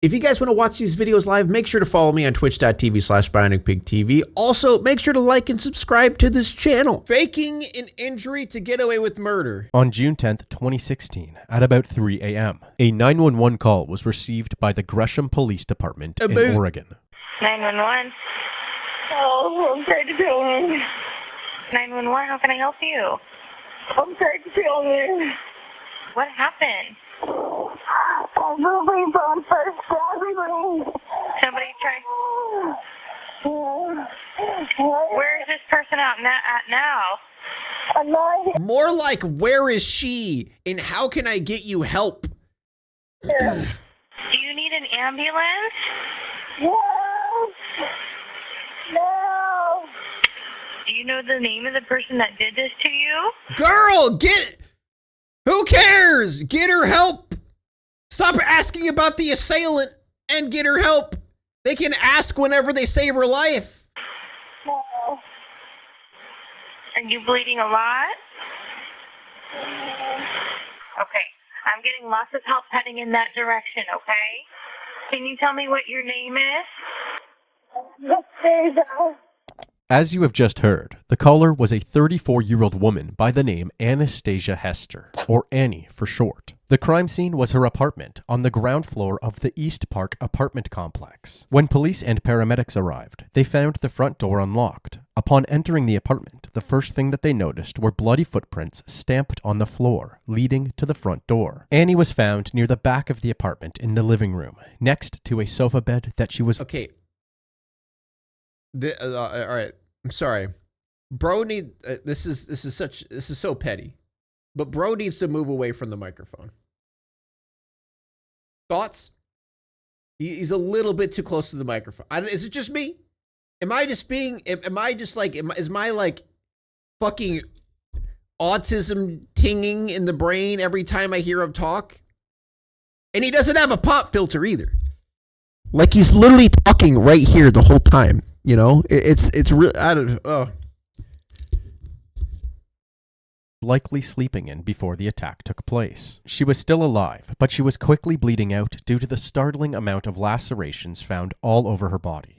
If you guys want to watch these videos live, make sure to follow me on twitch.tv/Bionicpigtv. Also, make sure to like and subscribe to this channel. Faking an injury to get away with murder. On June 10th, 2016, at about 3 a.m., a 911 call was received by the Gresham Police Department in Oregon. 911. Oh, I'm trying to kill me. 911, how can I help you? I'm trying to kill me. What happened? Somebody tried. Where is this person at now? More like, where is she? And how can I get you help? Do you need an ambulance? Yes. No. Do you know the name of the person that did this to you? Girl, who cares? Get her help. Stop asking about the assailant and get her help. They can ask whenever they save her life. No. Are you bleeding a lot? Okay. I'm getting lots of help heading in that direction, okay? Can you tell me what your name is? As you have just heard, the caller was a 34-year-old woman by the name Anastasia Hester, or Annie for short. The crime scene was her apartment on the ground floor of the East Park apartment complex. When police and paramedics arrived, they found the front door unlocked. Upon entering the apartment, the first thing that they noticed were bloody footprints stamped on the floor, leading to the front door. Annie was found near the back of the apartment in the living room, next to a sofa bed that she was... Okay. All right. I'm sorry. Bro this is so petty. But bro needs to move away from the microphone. Thoughts? He's a little bit too close to the microphone. Is it just me? Is my like fucking autism tinging in the brain every time I hear him talk? And he doesn't have a pop filter either. Like he's literally talking right here the whole time. You know, it's real. I don't know. Likely sleeping in before the attack took place. She was still alive, but she was quickly bleeding out due to the startling amount of lacerations found all over her body.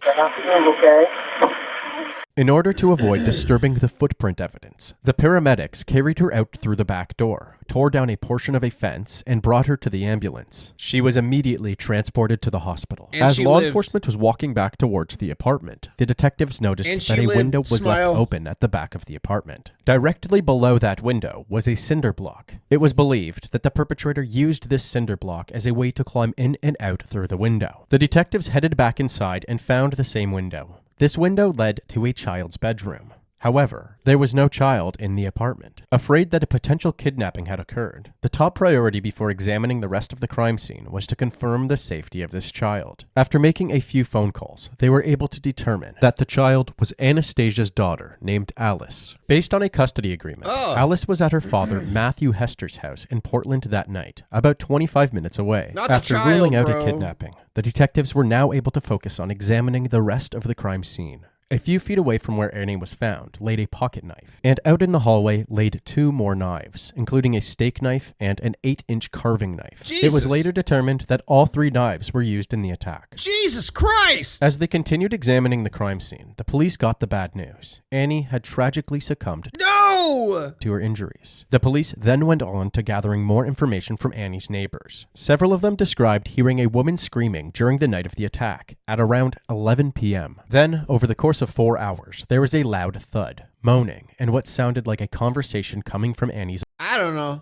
In order to avoid disturbing the footprint evidence, the paramedics carried her out through the back door, tore down a portion of a fence, and brought her to the ambulance. She was immediately transported to the hospital. As law enforcement was walking back towards the apartment, the detectives noticed that a window was left open at the back of the apartment. Directly below that window was a cinder block. It was believed that the perpetrator used this cinder block as a way to climb in and out through the window. The detectives headed back inside and found the same window. This window led to a child's bedroom. However, there was no child in the apartment. Afraid that a potential kidnapping had occurred, the top priority before examining the rest of the crime scene was to confirm the safety of this child. After making a few phone calls, they were able to determine that the child was Anastasia's daughter named Alice. Based on a custody agreement, Alice was at her father Matthew Hester's house in Portland that night, about 25 minutes away. After ruling out a kidnapping, the detectives were now able to focus on examining the rest of the crime scene. A few feet away from where Annie was found laid a pocket knife, and out in the hallway laid 2 more knives, including a steak knife and an 8-inch carving knife. Jesus. It was later determined that all 3 knives were used in the attack. Jesus Christ! As they continued examining the crime scene, the police got the bad news. Annie had tragically succumbed to her injuries. The police then went on to gathering more information from Annie's neighbors. Several of them described hearing a woman screaming during the night of the attack at around 11 p.m. Then, over the course of 4 hours, there was a loud thud, moaning, and what sounded like a conversation coming from Annie's I don't know.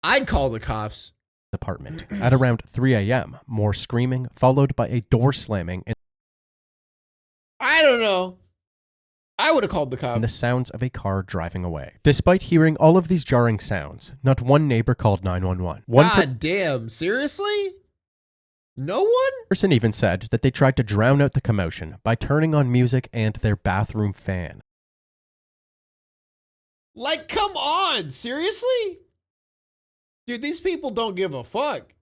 I'd call the cops. Apartment. At around 3 a.m., more screaming, followed by a door slamming and I don't know. I would have called the cops. The sounds of a car driving away. Despite hearing all of these jarring sounds, not one neighbor called 911. God damn, seriously? No one? Person even said that they tried to drown out the commotion by turning on music and their bathroom fan. Like, come on, seriously? Dude, these people don't give a fuck.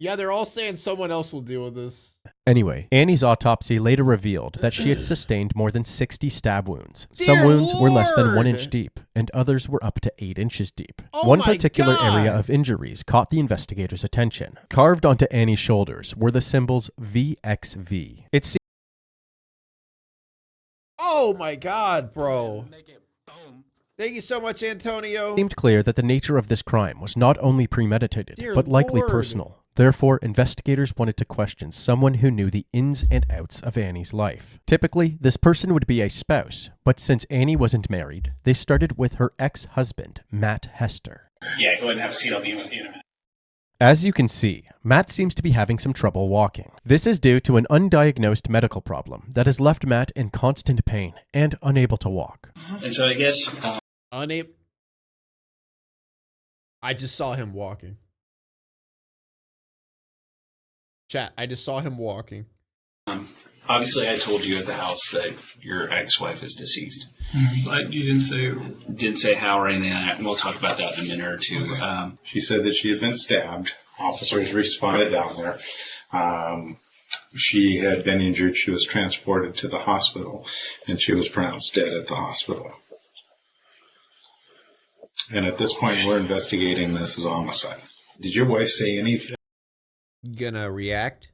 Yeah, they're all saying someone else will deal with this. Anyway, Annie's autopsy later revealed that she had sustained more than 60 stab wounds. Some Dear wounds were less than 1 Lord! inch deep, and others were up to 8 inches deep. Oh One my particular God! area of injuries caught the investigators' attention. Carved onto Annie's shoulders were the symbols VXV. It seemed Oh my God, bro. Thank you so much, Antonio. clear that the nature of this crime was not only premeditated, Dear but likely Lord. personal. Therefore, investigators wanted to question someone who knew the ins and outs of Annie's life. Typically, this person would be a spouse, but since Annie wasn't married, they started with her ex-husband, Matt Hester. Yeah, go ahead and have a seat. I'll be in with you in a minute. As you can see, Matt seems to be having some trouble walking. This is due to an undiagnosed medical problem that has left Matt in constant pain and unable to walk. And so I guess Unable. I just saw him walking. Chat, I just saw him walking. obviously I told you at the house that your ex-wife is deceased. But you Didn't say how or anything like that, and we'll talk about that in a minute or two. Okay. She said that she had been stabbed. Officers responded down there. She had been injured. She was transported to the hospital, and she was pronounced dead at the hospital. And at this point, we're investigating this as homicide. Did your wife say anything? You gonna react?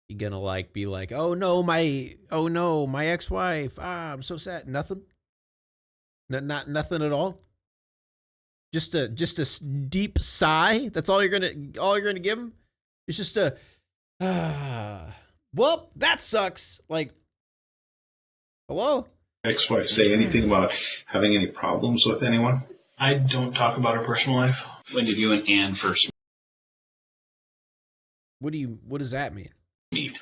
You gonna like be like, oh no, my ex-wife. I'm so sad. Nothing. Not nothing at all. Just a deep sigh. That's all you're gonna give him. It's just a. Well, that sucks. Like, hello. Ex-wife say anything about having any problems with anyone? I don't talk about her personal life. When did you and Ann first What does that mean? meet?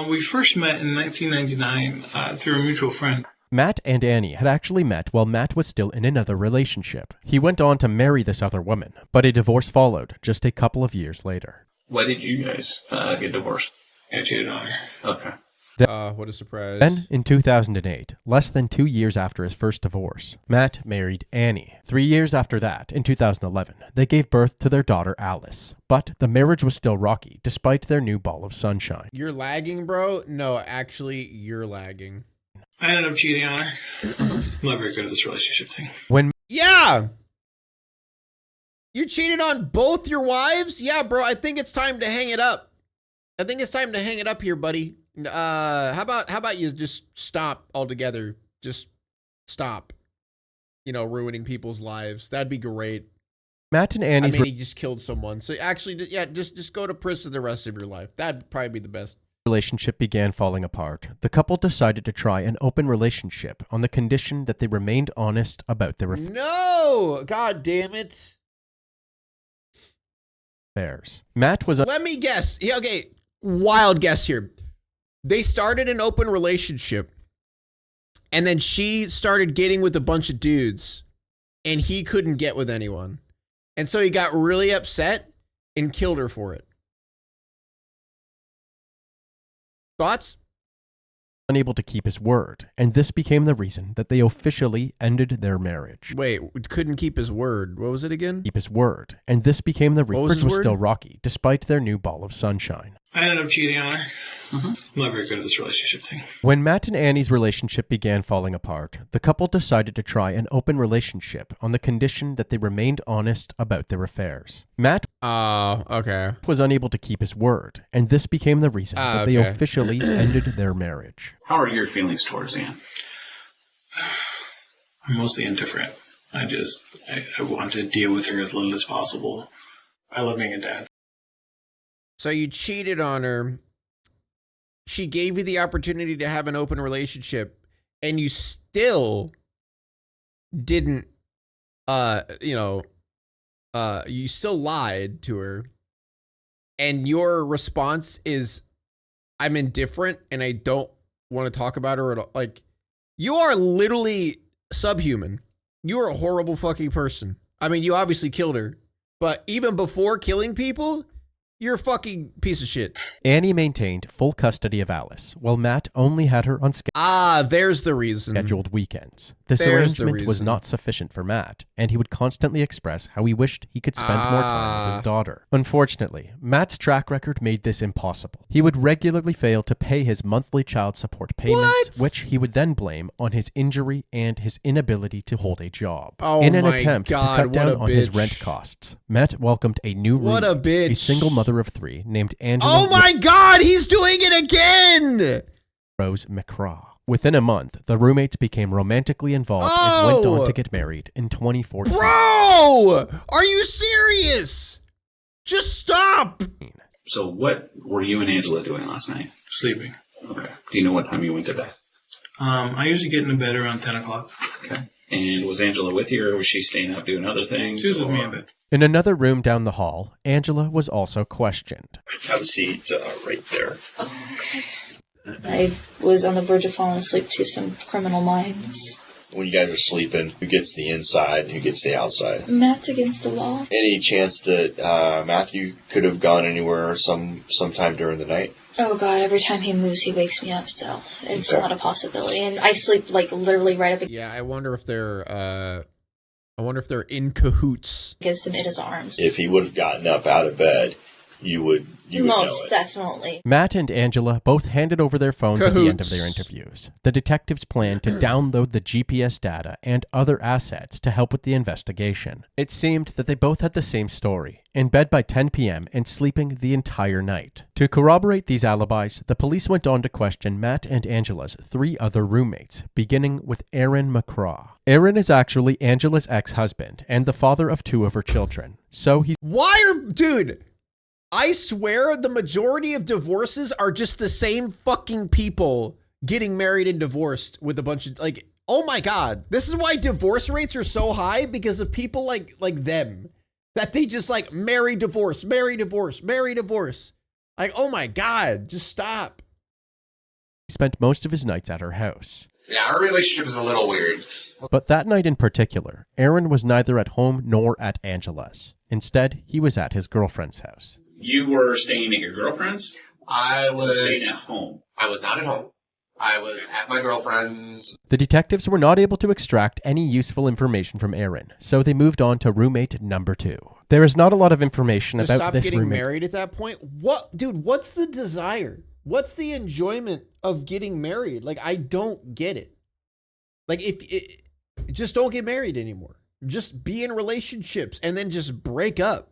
We first met in 1999 through a mutual friend. Matt and Annie had actually met while Matt was still in another relationship. He went on to marry this other woman, but a divorce followed just a couple of years later. Why did you guys get divorced? I cheated on her. Okay. What a surprise. Then, in 2008, less than 2 years after his first divorce, Matt married Annie. 3 years after that, in 2011, they gave birth to their daughter Alice. But the marriage was still rocky, despite their new ball of sunshine. You're lagging, bro? No, actually, you're lagging. I ended up cheating on her. I'm not very good at this relationship thing. When Yeah! You cheated on both your wives? Yeah, bro, I think it's time to hang it up. I think it's time to hang it up here, buddy. How about you just stop altogether? Just stop. You know, ruining people's lives. That'd be great. Matt and Annie's he just killed someone. So actually, yeah, just go to prison the rest of your life. That'd probably be the best. relationship began falling apart, the couple decided to try an open relationship on the condition that they remained honest about their No! God damn it. affairs. Matt was Let me guess. Yeah, okay, wild guess here. They started an open relationship, and then she started getting with a bunch of dudes, and he couldn't get with anyone. And so he got really upset and killed her for it. Thoughts? unable to keep his word, and this became the reason that they officially ended their marriage. Wait, couldn't keep his word. What was it again? Keep his word, and this became the reason. What was his was word? still rocky, despite their new ball of sunshine. I ended up cheating on her. I'm not very good at this relationship thing. When Matt and Annie's relationship began falling apart, the couple decided to try an open relationship on the condition that they remained honest about their affairs. Matt Oh, okay. was unable to keep his word, and this became the reason that they okay. officially ended their marriage. How are your feelings towards Ann? I'm mostly indifferent. I want to deal with her as little as possible. I love being a dad. So you cheated on her. She gave you the opportunity to have an open relationship, and you still didn't, you still lied to her. And your response is, I'm indifferent and I don't want to talk about her at all. Like, you are literally subhuman. You are a horrible fucking person. I mean, you obviously killed her, but even before killing people, You're a fucking piece of shit. Annie maintained full custody of Alice, while Matt only had her on There's the reason. scheduled weekends. This There's the arrangement was reason. not sufficient for Matt, and he would constantly express how he wished he could spend more time with his daughter. Unfortunately, Matt's track record made this impossible. He would regularly fail to pay his monthly child support payments, What? which he would then blame on his injury and his inability to hold a job. Oh In an my attempt God, to cut what down a on his bitch. rent costs, Matt welcomed a new What a roommate, a bitch. single mother of 3 named Angela Oh my God, he's doing it again! Rose McCraw. Within a month, the roommates became romantically involved and went on to get married in 2014. Bro! Are you serious? Just stop! So what were you and Angela doing last night? Sleeping. Okay. Do you know what time you went to bed? I usually get into bed around 10 o'clock. Okay. And was Angela with you, or was she staying up doing other things? She was with or- me in bed. In another room down the hall, Angela was also questioned. Have a seat right there. I was on the verge of falling asleep to some criminal minds. When you guys are sleeping, who gets the inside and who gets the outside? Matt's against the wall. Any chance that Matthew could have gone anywhere sometime during the night? Oh God, every time he moves, he wakes me up, so it's Okay. not a possibility. And I sleep like literally right up Yeah, I wonder if they're in cahoots. against him in his arms. If he would have gotten up out of bed, you would know Most it. definitely. Matt and Angela both handed over their phones at the end of their Cahoots. interviews. The detectives planned to download the GPS data and other assets to help with the investigation. It seemed that they both had the same story, in bed by 10 p.m. and sleeping the entire night. To corroborate these alibis, the police went on to question Matt and Angela's 3 other roommates, beginning with Aaron McCraw. Aaron is actually Angela's ex-husband and the father of 2 of her children, so he's Dude, I swear the majority of divorces are just the same fucking people getting married and divorced with a bunch of, like, oh my God. This is why divorce rates are so high, because of people like them. That they just like marry, divorce, marry, divorce, marry, divorce. Like, oh my God, just stop. spent most of his nights at her house. Yeah, our relationship is a little weird. But that night in particular, Aaron was neither at home nor at Angela's. Instead, he was at his girlfriend's house. You were staying at your girlfriend's? I Staying was at home. I was not at home. I was at my girlfriend's. The detectives were not able to extract any useful information from Aaron, so they moved on to roommate number 2. There is not a lot of information Just about stop this getting roommate. married at that point. What, dude, what's the desire? What's the enjoyment of getting married? Like, I don't get it. Like, just don't get married anymore. Just be in relationships and then just break up.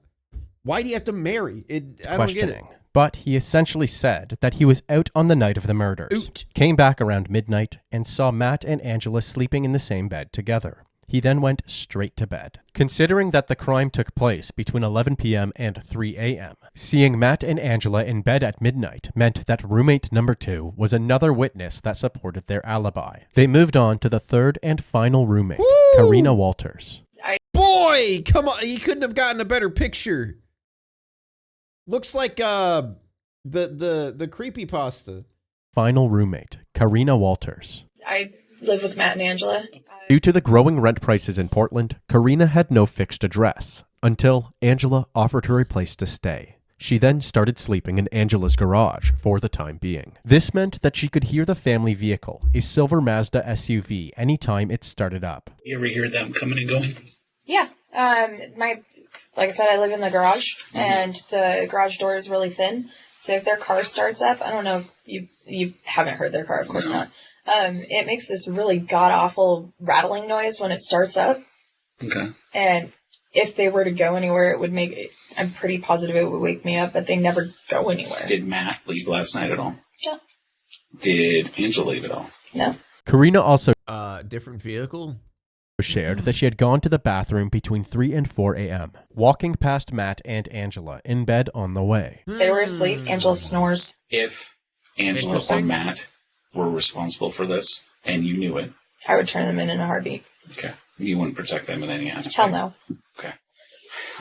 Why do you have to marry? I don't get it. But he essentially said that he was out on the night of the murders, came back around midnight, and saw Matt and Angela sleeping in the same bed together. He then went straight to bed. Considering that the crime took place between 11 p.m. and 3 a.m., seeing Matt and Angela in bed at midnight meant that roommate number 2 was another witness that supported their alibi. They moved on to the third and final roommate, Karina Walters. Boy, come on. He couldn't have gotten a better picture. Looks like the creepypasta. Final roommate, Karina Walters. I live with Matt and Angela. Due to the growing rent prices in Portland, Karina had no fixed address until Angela offered her a place to stay. She then started sleeping in Angela's garage for the time being. This meant that she could hear the family vehicle, a silver Mazda SUV, anytime it started up. You ever hear them coming and going? Yeah. Like I said, I live in the garage, and the garage door is really thin. So if their car starts up, I don't know if you haven't heard their car, of course not. It makes this really god-awful rattling noise when it starts up. Okay. And if they were to go anywhere, it would make it, I'm pretty positive it would wake me up, but they never go anywhere. Did Matt leave last night at all? No. Did Angela leave at all? No. Karina also Different vehicle? shared that she had gone to the bathroom between 3 and 4 a.m., walking past Matt and Angela in bed on the way. They were asleep. Angela snores. If Angela or Interesting. Matt were responsible for this and you knew it, I would turn them in a heartbeat. okay, you wouldn't protect them in any aspect. Hell no. Okay.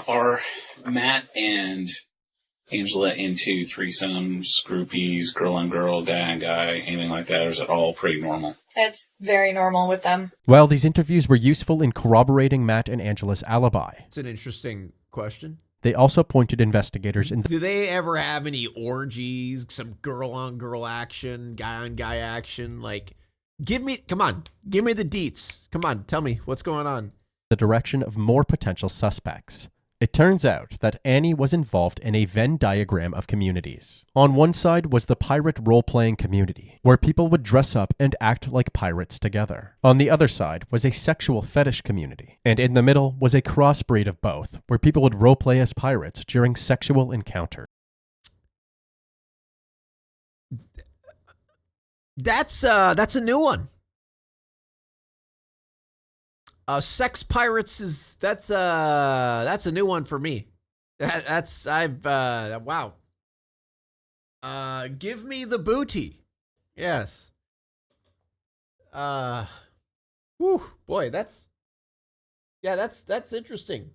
Are Matt and Angela into threesomes, groupies, girl on girl, guy on guy, anything like that, or is it all pretty normal? It's very normal with them. While these interviews were useful in corroborating Matt and Angela's alibi, It's an interesting question. They also pointed investigators in the Do they ever have any orgies, some girl-on-girl action, guy-on-guy action? Like, give me the deets. Come on, tell me what's going on. direction of more potential suspects. It turns out that Annie was involved in a Venn diagram of communities. On one side was the pirate role-playing community, where people would dress up and act like pirates together. On the other side was a sexual fetish community, and in the middle was a crossbreed of both, where people would role-play as pirates during sexual encounters. That's a new one. Sex pirates that's a new one for me. Wow. Give me the booty. Yes. Whew, boy, that's interesting.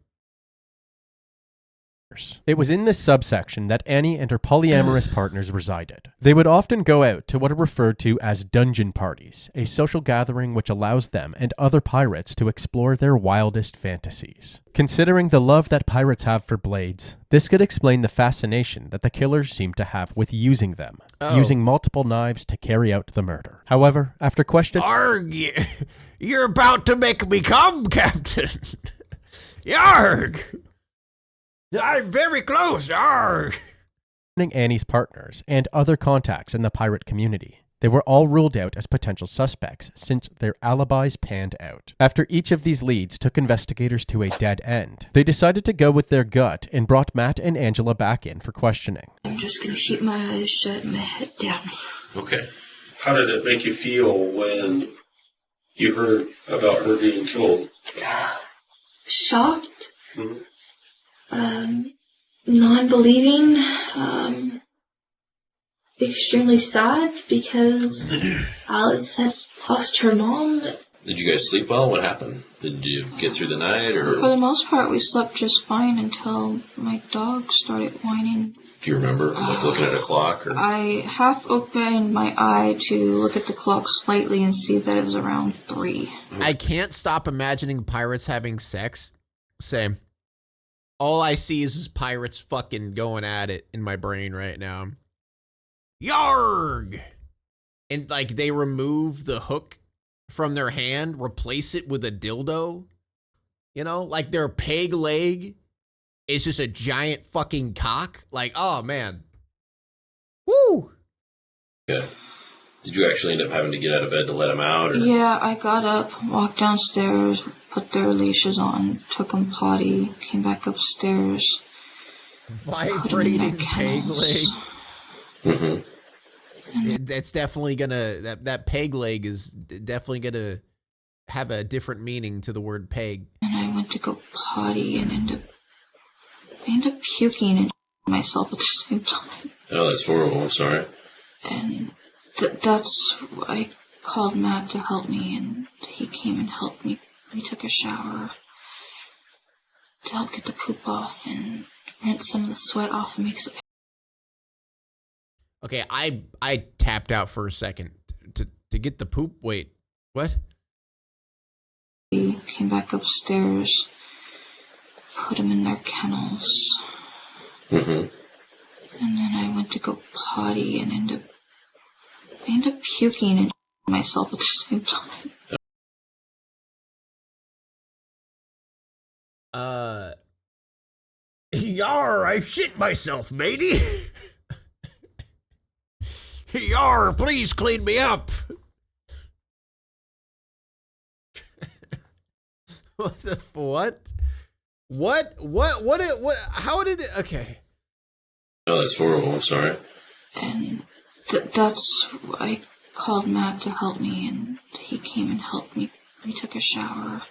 It was in this subsection that Annie and her polyamorous partners resided. They would often go out to what are referred to as dungeon parties, a social gathering which allows them and other pirates to explore their wildest fantasies. Considering the love that pirates have for blades, this could explain the fascination that the killers seem to have with using them, using multiple knives to carry out the murder. However, after questioning... Arg! You're about to make me come, Captain! Yarg! I'm very close. Arg! Annie's partners and other contacts in the pirate community, they were all ruled out as potential suspects since their alibis panned out. After each of these leads took investigators to a dead end, they decided to go with their gut and brought Matt and Angela back in for questioning. I'm just going to keep my eyes shut and my head down. Okay. How did it make you feel when you heard about her being killed? Shocked. Non-believing, extremely sad because Alice had lost her mom. Did you guys sleep well? What happened? Did you get through the night? Or For the most part, we slept just fine until my dog started whining. do you remember looking at a clock? Or? I half opened my eye to look at the clock slightly and see that it was around 3. I can't stop imagining pirates having sex. Same. All I see is just pirates fucking going at it in my brain right now. Yarg! And like they remove the hook from their hand, replace it with a dildo. You know, like their peg leg is just a giant fucking cock. Like, oh man. Woo! Yeah. Did you actually end up having to get out of bed to let him out? Or? Yeah, I got up, walked downstairs, put their leashes on, took them potty, came back upstairs. Vibrating peg leg. That's definitely gonna, that peg leg is definitely gonna have a different meaning to the word peg. And I went to go potty and I ended up puking and myself at the same time. Oh, that's horrible. I'm sorry. And that's I called Matt to help me, and he came and helped me. We took a shower to help get the poop off and rinse some of the sweat off and makes it. Okay, I tapped out for a second to get the poop. Wait, what? He came back upstairs, put them in their kennels, and then I went to go potty and ended up puking and myself at the same time. Yar, I shit myself, matey. Yar, please clean me up. What the what? What? How did it? Okay. Oh, that's horrible. I'm sorry. And that's I called Matt to help me, and he came and helped me. We took a shower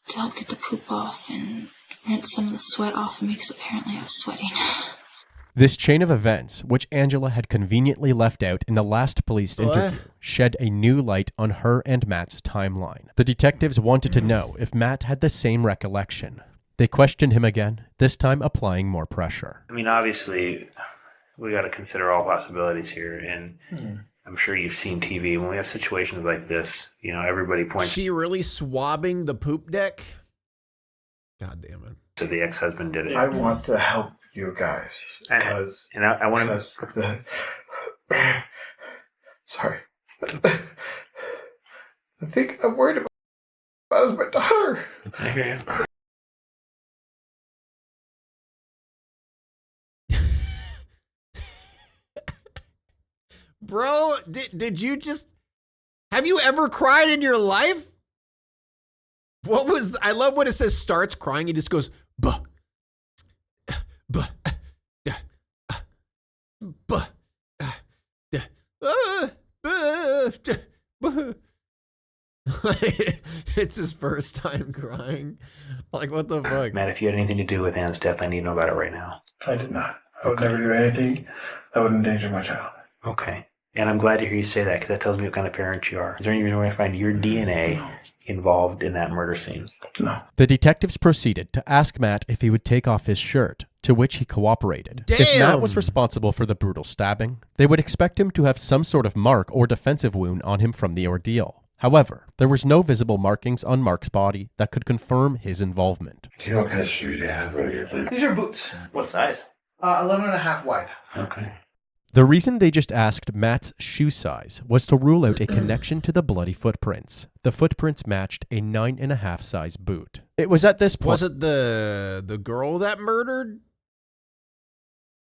to help get the poop off and rinse some of the sweat off and makes apparently I was sweating. This chain of events, which Angela had conveniently left out in the last police interview, shed a new light on her and Matt's timeline. The detectives wanted to know if Matt had the same recollection. They questioned him again, this time applying more pressure. I mean, obviously, we got to consider all possibilities here, and I'm sure you've seen TV. When we have situations like this, you know, everybody points. She really swabbing the poop deck? God damn it. So the ex-husband did it. I want to help you guys. Because, I want to... Sorry. The thing I'm worried about is my daughter. I hear you. Bro, did you just... Have you ever cried in your life? What was... I love when it says starts crying. He just goes, buh. Buh. Buh. It's his first time crying. Like, what the fuck? Matt, if you had anything to do with Anne's death, I need to know about it right now. I did not. I would never do anything that would endanger my child. Okay. And I'm glad to hear you say that, because that tells me what kind of parent you are. Is there any reason why I find your DNA involved in that murder scene? No. The detectives proceeded to ask Matt if he would take off his shirt, to which he cooperated. Damn. If Matt was responsible for the brutal stabbing, they would expect him to have some sort of mark or defensive wound on him from the ordeal. However, there was no visible markings on Mark's body that could confirm his involvement. Do you know what kind of shoes you have right here? These are boots. What size? 11.5 wide. Okay. The reason they just asked Matt's shoe size was to rule out a connection to the bloody footprints. The footprints matched a 9.5 size boot. It was at this point... Was it the girl that murdered?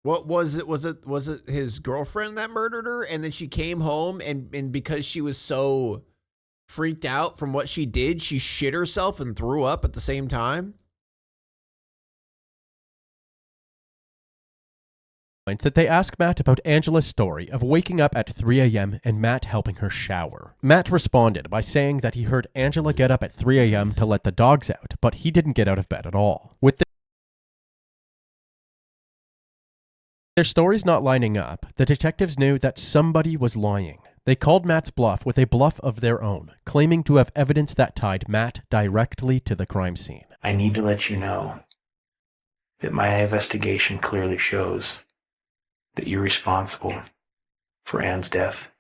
What was it? Was it his girlfriend that murdered her? And then she came home and because she was so freaked out from what she did, she shit herself and threw up at the same time? That they asked Matt about Angela's story of waking up at 3 a.m. and Matt helping her shower. Matt responded by saying that he heard Angela get up at 3 a.m. to let the dogs out, but he didn't get out of bed at all. With their stories not lining up, the detectives knew that somebody was lying. They called Matt's bluff with a bluff of their own, claiming to have evidence that tied Matt directly to the crime scene. I need to let you know that my investigation clearly shows that you're responsible for Anne's death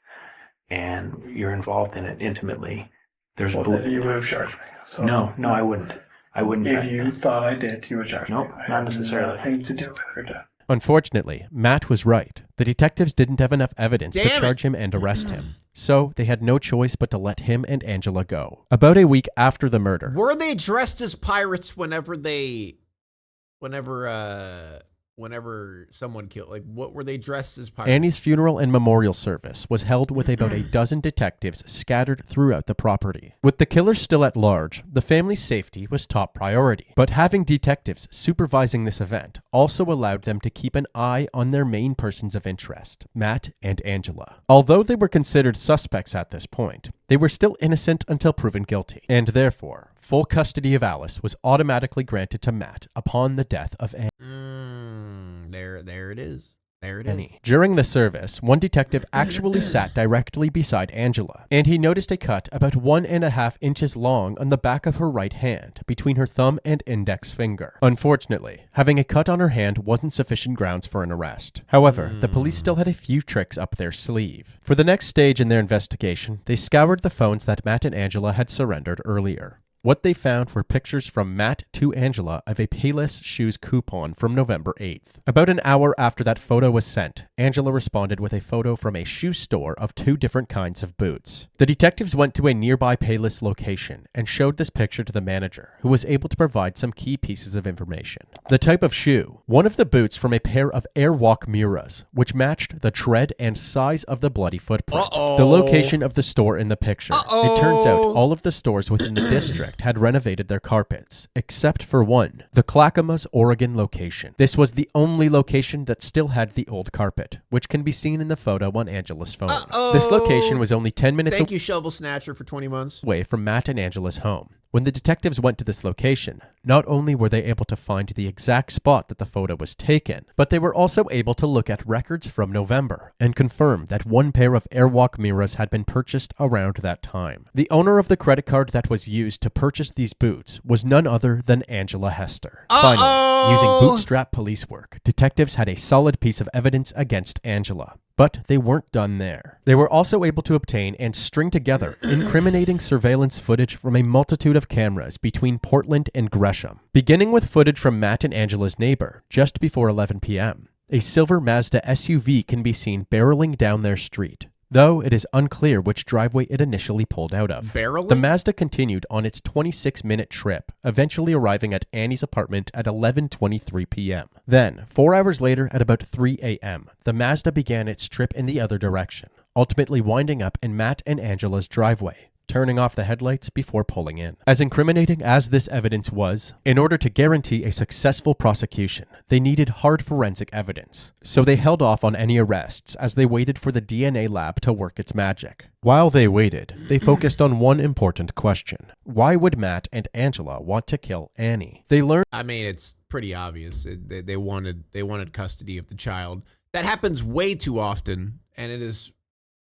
and you're involved in it intimately. There's Well, then you would have charged me. So No, I wouldn't. If you thought I did, you would charge me. Nope, not necessarily. Nothing to do with her death. Unfortunately, Matt was right. The detectives didn't have enough evidence to charge him and arrest him. So they had no choice but to let him and Angela go. About a week after the murder... Were they dressed as pirates whenever someone killed? Like, what were they dressed as pirates? Annie's funeral and memorial service was held with about a dozen detectives scattered throughout the property. With the killer still at large, the family's safety was top priority. But having detectives supervising this event also allowed them to keep an eye on their main persons of interest, Matt and Angela. Although they were considered suspects at this point, they were still innocent until proven guilty, and therefore, full custody of Alice was automatically granted to Matt upon the death of Annie. There it is. There it is. During the service, one detective actually sat directly beside Angela, and he noticed a cut about 1.5 inches long on the back of her right hand, between her thumb and index finger. Unfortunately, having a cut on her hand wasn't sufficient grounds for an arrest. However, the police still had a few tricks up their sleeve. For the next stage in their investigation, they scoured the phones that Matt and Angela had surrendered earlier. What they found were pictures from Matt to Angela of a Payless Shoes coupon from November 8th. About an hour after that photo was sent, Angela responded with a photo from a shoe store of 2 different kinds of boots. The detectives went to a nearby Payless location and showed this picture to the manager, who was able to provide some key pieces of information. The type of shoe: one of the boots from a pair of Airwalk Miras, which matched the tread and size of the bloody footprint. The location of the store in the picture. It turns out all of the stores within the district had renovated their carpets, except for one, the Clackamas, Oregon location. This was the only location that still had the old carpet, which can be seen in the photo on Angela's phone. This location was only 10 minutes Thank you, Shovel Snatcher, for 20 months. away from Matt and Angela's home. When the detectives went to this location, not only were they able to find the exact spot that the photo was taken, but they were also able to look at records from November and confirm that one pair of Airwalk Miras had been purchased around that time. The owner of the credit card that was used to purchase these boots was none other than Angela Hester. Finally, using bootstrap police work, detectives had a solid piece of evidence against Angela. But they weren't done there. They were also able to obtain and string together incriminating surveillance footage from a multitude of cameras between Portland and Gresham. Beginning with footage from Matt and Angela's neighbor just before 11 p.m., a silver Mazda SUV can be seen barreling down their street, though it is unclear which driveway it initially pulled out of. Barreling? The Mazda continued on its 26-minute trip, eventually arriving at Annie's apartment at 11:23 p.m. Then, 4 hours later at about 3 a.m., the Mazda began its trip in the other direction, ultimately winding up in Matt and Angela's driveway, turning off the headlights before pulling in. As incriminating as this evidence was, in order to guarantee a successful prosecution, they needed hard forensic evidence, so they held off on any arrests as they waited for the DNA lab to work its magic. While they waited, they focused on one important question. Why would Matt and Angela want to kill Annie? They learned— I mean, it's pretty obvious. They wanted custody of the child. That happens way too often, and it is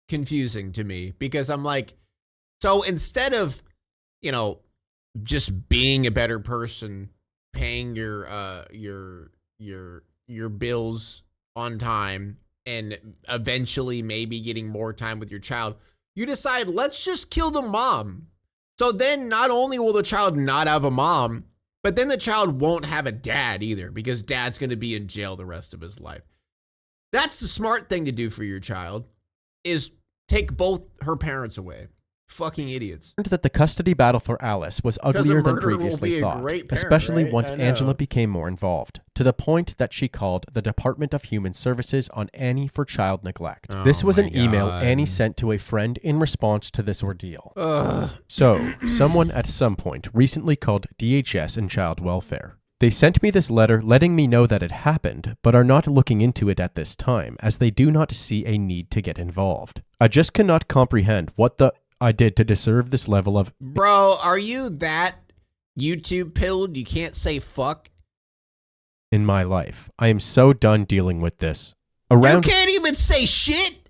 confusing to me because I'm like, so instead of, just being a better person, paying your bills on time, and eventually maybe getting more time with your child, you decide, let's just kill the mom. So then not only will the child not have a mom, but then the child won't have a dad either because dad's going to be in jail the rest of his life. That's the smart thing to do for your child, is take both her parents away. Fucking idiots. That the custody battle for Alice was uglier than previously thought, especially right? once Angela became more involved, to the point that she called the Department of Human Services on Annie for child neglect. This was an email Annie sent to a friend in response to this ordeal. So, someone at some point recently called DHS and Child Welfare. They sent me this letter letting me know that it happened, but are not looking into it at this time, as they do not see a need to get involved. I just cannot comprehend what I did to deserve this level of— Bro, are you that YouTube pilled you can't say fuck? In my life. I am so done dealing with this. You can't even say shit?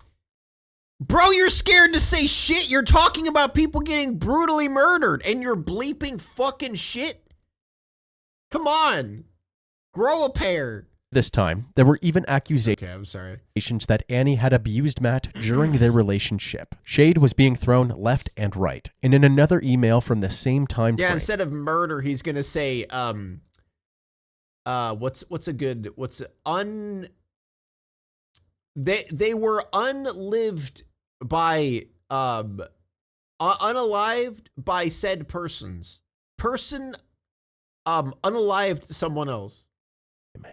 Bro, you're scared to say shit. You're talking about people getting brutally murdered and you're bleeping fucking shit? Come on. Grow a pair. This time, there were even accusations that Annie had abused Matt during their relationship. Shade was being thrown left and right. And in another email from the same time frame, instead of murder, he's gonna say, they were unalived by unalived by said persons. Unalived someone else.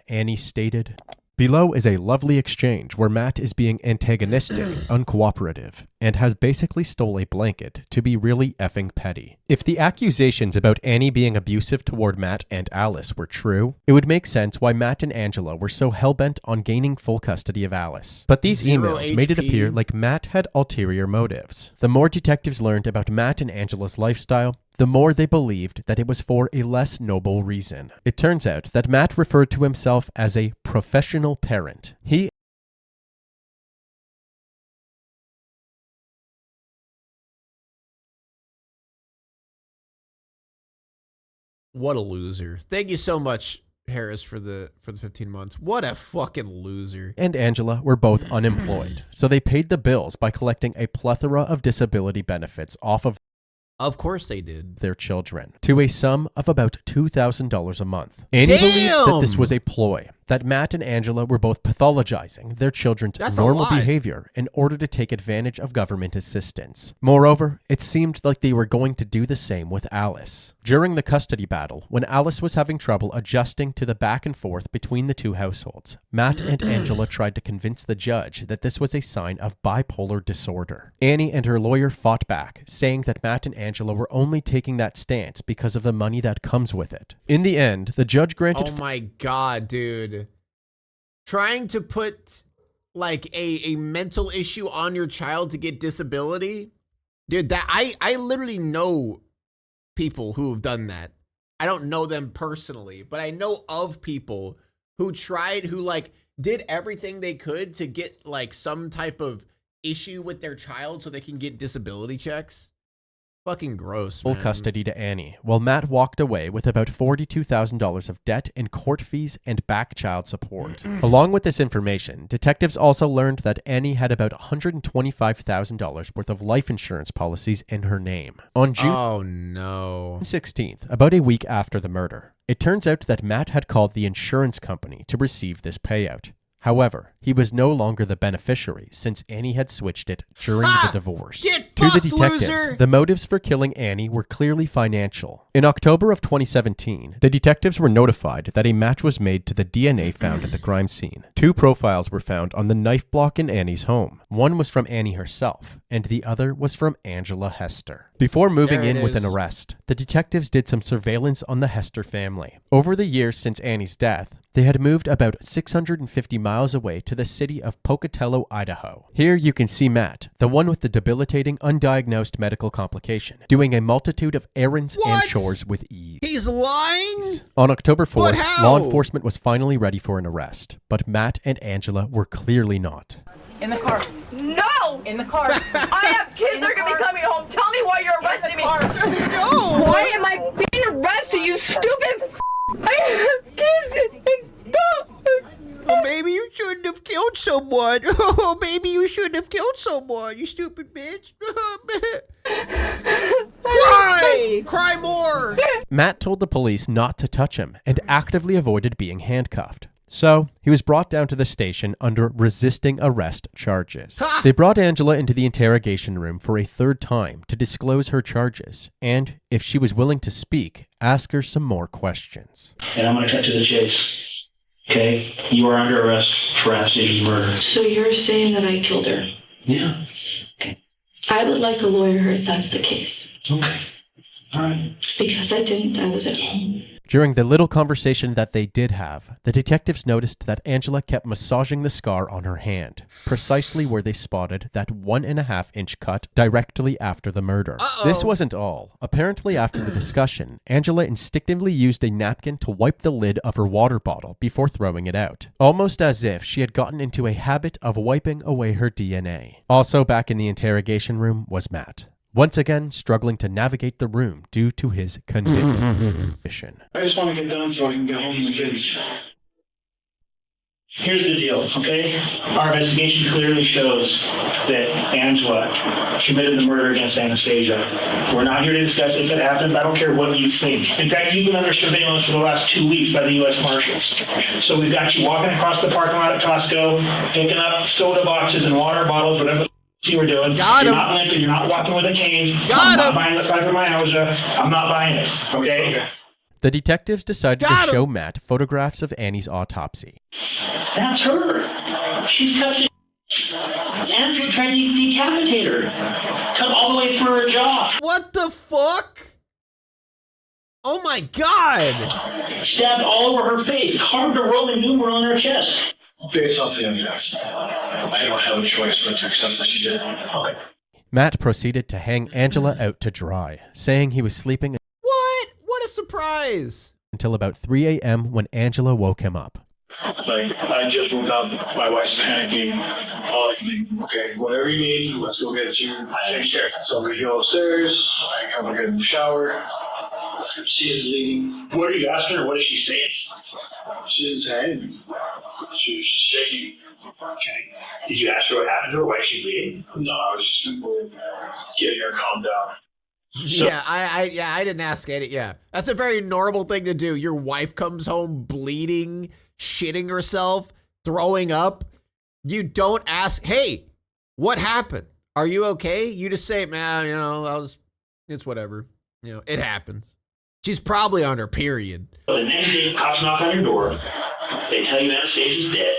Annie stated, "Below is a lovely exchange where Matt is being antagonistic, uncooperative, and has basically stole a blanket to be really effing petty. If the accusations about Annie being abusive toward Matt and Alice were true, it would make sense why Matt and Angela were so hellbent on gaining full custody of Alice. But these emails made it appear like Matt had ulterior motives. The more detectives learned about Matt and Angela's lifestyle, the more they believed that it was for a less noble reason. It turns out that Matt referred to himself as a professional parent. What a loser. Thank you so much, Harris, for the 15 months. What a fucking loser. And Angela were both unemployed, so they paid the bills by collecting a plethora of disability benefits off of course they did. Their children, to a sum of about $2,000 a month. Annie believed that this was a ploy, that Matt and Angela were both pathologizing their children's normal behavior in order to take advantage of government assistance. Moreover, it seemed like they were going to do the same with Alice. During the custody battle, when Alice was having trouble adjusting to the back and forth between the two households, Matt and Angela tried to convince the judge that this was a sign of bipolar disorder. Annie and her lawyer fought back, saying that Matt and Angela were only taking that stance because of the money that comes with it. In the end, the judge granted— Oh my god, dude. Trying to put like a mental issue on your child to get disability? Dude, that I literally know people who have done that. I don't know them personally, but I know of people who did everything they could to get like some type of issue with their child so they can get disability checks. Fucking gross, full man. custody to Annie, while Matt walked away with about $42,000 of debt in court fees and back child support. Along with this information, detectives also learned that Annie had about $125,000 worth of life insurance policies in her name. On June 16th, about a week after the murder, it turns out that Matt had called the insurance company to receive this payout. However, he was no longer the beneficiary since Annie had switched it during the divorce. To the detectives, the motives for killing Annie were clearly financial. In October of 2017, the detectives were notified that a match was made to the DNA found at the crime scene. 2 profiles were found on the knife block in Annie's home. One was from Annie herself, and the other was from Angela Hester. Before moving in with an arrest, the detectives did some surveillance on the Hester family. Over the years since Annie's death, they had moved about 650 miles away to the city of Pocatello, Idaho. Here you can see Matt, the one with the debilitating undiagnosed medical complication, doing a multitude of errands and chores with ease. He's lying? On October 4th, law enforcement was finally ready for an arrest, but Matt and Angela were clearly not. In the car. No! In the car. I have kids. They're going to be coming home. Tell me why you're arresting me. No! Why am I being arrested, you stupid I have kids and dogs. Oh, maybe you shouldn't have killed someone. Oh, maybe you shouldn't have killed someone, you stupid bitch. Cry! Cry more! Matt told the police not to touch him and actively avoided being handcuffed. So, he was brought down to the station under resisting arrest charges. They brought Angela into the interrogation room for a 3rd time to disclose her charges, and, if she was willing to speak, ask her some more questions. And I'm going to cut to the chase. Okay? You are under arrest for Anastasia's murder. So you're saying that I killed her? Yeah. I would like a lawyer if that's the case. Okay. All right. Because I didn't. I was at home. During the little conversation that they did have, the detectives noticed that Angela kept massaging the scar on her hand, precisely where they spotted that 1.5-inch cut directly after the murder. This wasn't all. Apparently after the discussion, Angela instinctively used a napkin to wipe the lid of her water bottle before throwing it out, almost as if she had gotten into a habit of wiping away her DNA. Also back in the interrogation room was Matt, once again struggling to navigate the room due to his condition. I just want to get done so I can get home to the kids. Here's the deal, okay? Our investigation clearly shows that Angela committed the murder against Anastasia. We're not here to discuss if it happened. I don't care what you think. In fact, you've been under surveillance for the last 2 weeks by the U.S. Marshals. So we've got you walking across the parking lot at Costco, picking up soda boxes and water bottles, whatever you were doing. You're not limping. You're not walking with a cane. I'm not buying the fibromyalgia. I'm not buying it. Okay? The detectives decided to show Matt photographs of Annie's autopsy. That's her. She's cut the Andrew tried to decapitate her. Cut all the way through her jaw. What the fuck? Oh my god! Stabbed all over her face. Carved a Roman numeral on her chest. Based off the evidence, I don't have a choice but to accept what she did. Okay. Matt proceeded to hang Angela out to dry, saying he was sleeping What a surprise! until about 3 a.m. when Angela woke him up. Like, I just woke up, my wife's panicking, all of me. Okay, whatever you need, let's go get you. Take care. So I'm gonna go upstairs, I'm gonna get in the shower. She's bleeding. What are you asking her? What is she saying? She didn't say anything. She was shaking. Okay. Did you ask her what happened to her? Why is she bleeding? No, I was just getting her calmed down. Yeah, I didn't ask any. Yeah, that's a very normal thing to do. Your wife comes home bleeding, shitting herself, throwing up. You don't ask, hey, what happened? Are you okay? You just say, man, it's whatever. It happens. She's probably on her period. So the next day, cops knock on your door. They tell you Anastasia's dead.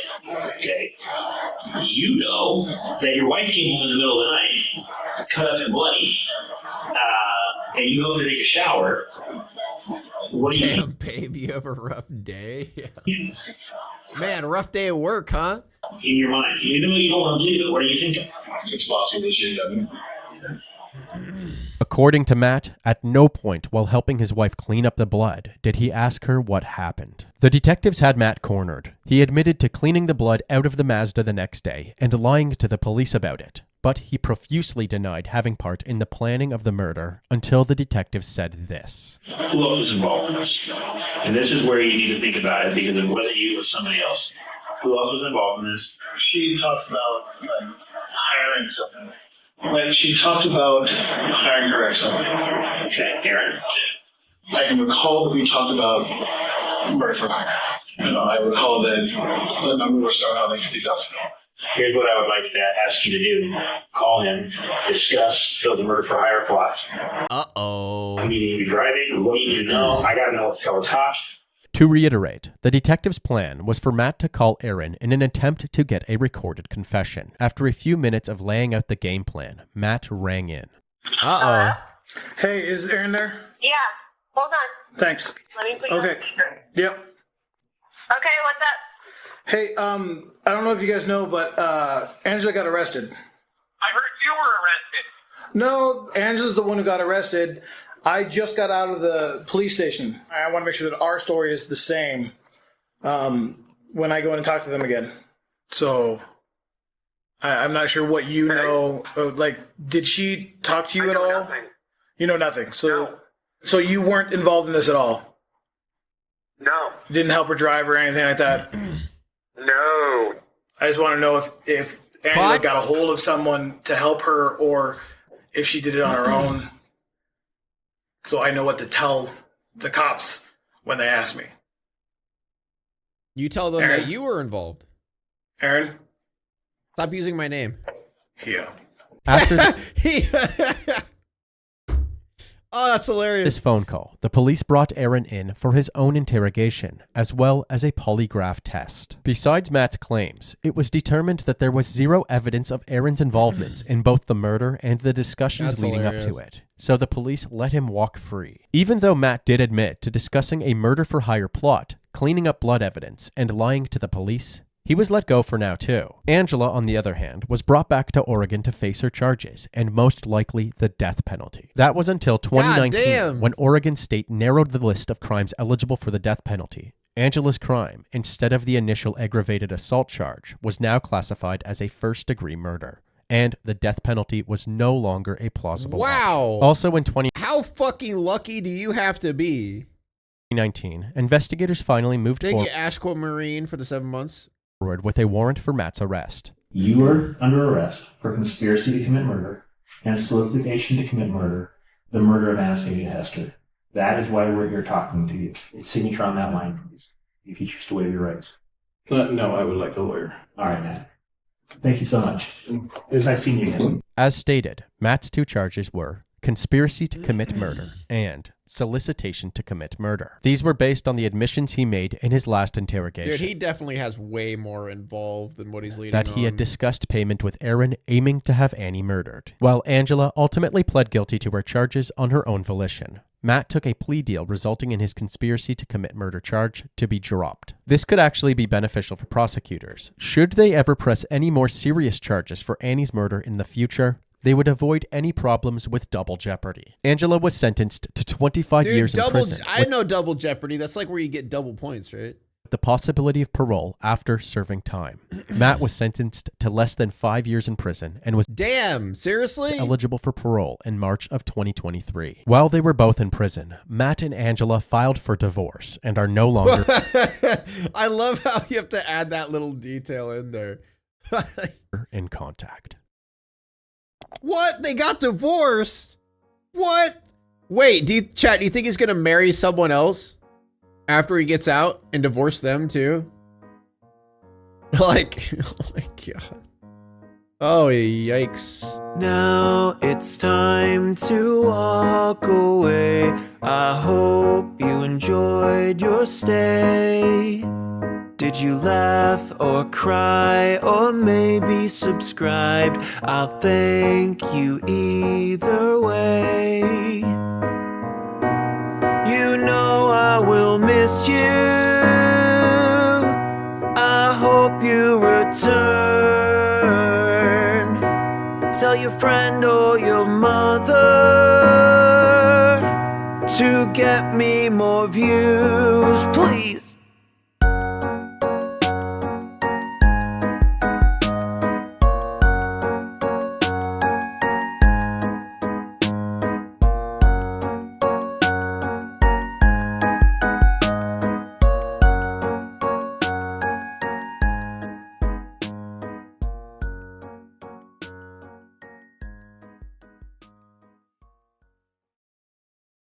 Okay. You know that your wife came home in the middle of the night, cut up and bloody, and you go to take a shower. What do you Damn, babe, you have a rough day? Yeah. Man, rough day at work, huh? In your mind. Even though you don't want to believe it, what are you thinking? It's possible that she doesn't. According to Matt, at no point while helping his wife clean up the blood did he ask her what happened. The detectives had Matt cornered. He admitted to cleaning the blood out of the Mazda the next day and lying to the police about it. but he profusely denied having part in the planning of the murder until the detective said this. Who else was involved in this? And this is where you need to think about it because of whether you or somebody else. Who else was involved in this? She talked about hiring something. Like she talked about hiring her ex. Okay, Aaron. I can recall that we talked about murder for hire. I recall that the number was around like $50,000. Here's what I would like to ask you to do. Call him, discuss the murder for hire plots. Uh-oh. I need to be driving. What do you need to know? I got to know what's called tops. To reiterate, the detective's plan was for Matt to call Aaron in an attempt to get a recorded confession. After a few minutes of laying out the game plan, Matt rang in. Uh-oh. Hey, is Aaron there? Yeah. Hold on. Thanks. Let me put you Okay. on speaker. Yep. Okay, what's up? Hey, I don't know if you guys know, but Angela got arrested. I heard you were arrested. No, Angela's the one who got arrested. I just got out of the police station. I want to make sure that our story is the same when I go in and talk to them again. So I'm not sure what you know. Like, did she talk to you at all? Nothing. You know nothing. So, No. So you weren't involved in this at all? No. Didn't help her drive or anything like that? No. I just want to know if Angela What? got a hold of someone to help her or if she did it on her own. So I know what to tell the cops when they ask me. You tell them Aaron? that you were involved. Aaron? Stop using my name. Yeah. After Oh, that's hilarious. this phone call, the police brought Aaron in for his own interrogation, as well as a polygraph test. Besides Matt's claims, it was determined that there was zero evidence of Aaron's involvement in both the murder and the discussions That's leading hilarious. up to it, so the police let him walk free. Even though Matt did admit to discussing a murder-for-hire plot, cleaning up blood evidence, and lying to the police, he was let go for now too. Angela, on the other hand, was brought back to Oregon to face her charges, and most likely the death penalty. That was until 2019, damn. when Oregon State narrowed the list of crimes eligible for the death penalty. Angela's crime, instead of the initial aggravated assault charge, was now classified as a first-degree murder, and the death penalty was no longer a plausible Wow. option. Also in How fucking lucky do you have to be? 2019, investigators finally moved Thank forward you, Ashquamarine, for the 7 months. with a warrant for Matt's arrest. You are under arrest for conspiracy to commit murder and solicitation to commit murder, the murder of Anastasia Hester. That is why we're here talking to you. It's signature on that line, please, if you choose to waive your rights. No, I would like a lawyer. All right, Matt. Thank you so much. It was nice seeing you again. As stated, Matt's two charges were conspiracy to commit murder and solicitation to commit murder. These were based on the admissions he made in his last interrogation. Dude, he definitely has way more involved than what he's leading that he had on. discussed payment with Aaron aiming to have Annie murdered, while Angela ultimately pled guilty to her charges on her own volition. Matt took a plea deal resulting in his conspiracy to commit murder charge to be dropped. This could actually be beneficial for prosecutors. Should they ever press any more serious charges for Annie's murder in the future, they would avoid any problems with double jeopardy. Angela was sentenced to 25 years in prison. I know double jeopardy. That's like where you get double points, right? The possibility of parole after serving time. Matt was sentenced to less than 5 years in prison and was Damn, seriously? eligible for parole in March of 2023. While they were both in prison, Matt and Angela filed for divorce and are no longer I love how you have to add that little detail in there. in contact. What? They got divorced? What? Wait, do you think he's gonna marry someone else after he gets out and divorce them too? Like, oh my god. Oh, yikes. Now it's time to walk away. I hope you enjoyed your stay. Did you laugh or cry or maybe subscribed? I'll thank you either way. You know I will miss you. I hope you return. Tell your friend or your mother to get me more views, please.